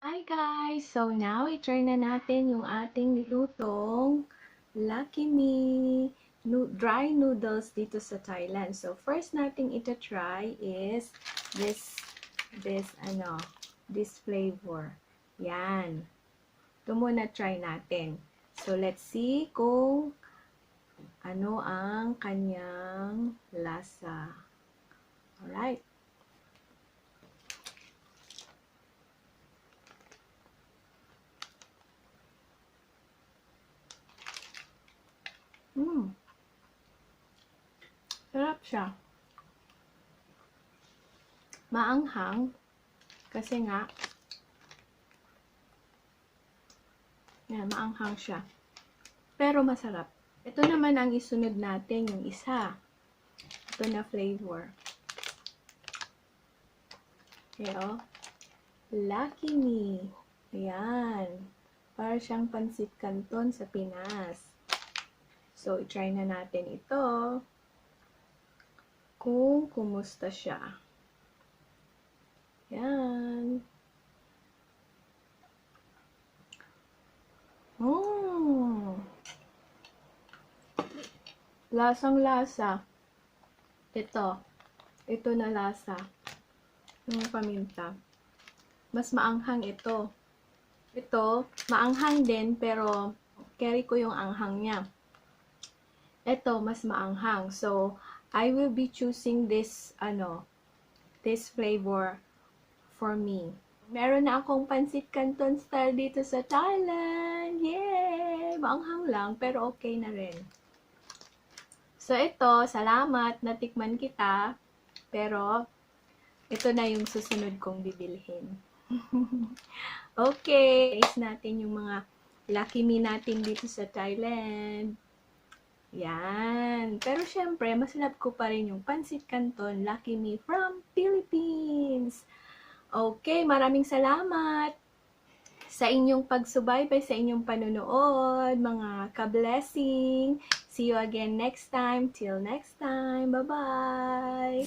Hi guys! So now, i-try na natin yung ating nilutong Lucky Me dry noodles dito sa Thailand. So first nating ita-try is this flavor. Yan. Ito muna try natin. So let's see kung ano ang kanyang lasa. Alright. Sarap siya. Maanghang. Kasi nga, yan, maanghang siya. Pero masarap. Ito naman ang isunod natin, yung isa. Ito na flavor. Okay, oh. Lucky Me. Ayan. Para siyang pansit canton sa Pinas. So, i-try na natin ito. Kung kumusta siya. Ayan. Lasang-lasa. Ito na lasa. Yung paminta. Mas maanghang ito. Ito, maanghang din, pero carry ko yung anghang niya. Ito, mas maanghang. So, I will be choosing this flavor for me. Meron na akong pansit canton style dito sa Thailand. Yay! Maanghang lang, pero okay na rin. So, ito, salamat, natikman kita. Pero, ito na yung susunod kong bibilhin. Okay, taste natin yung mga Lucky Me natin dito sa Thailand. Yan. Pero syempre, mas love ko pa rin yung Pansit Canton Lucky Me from Philippines. Okay, maraming salamat sa inyong pagsubaybay, sa inyong panunood, mga ka-blessing. See you again next time. Till next time. Bye-bye!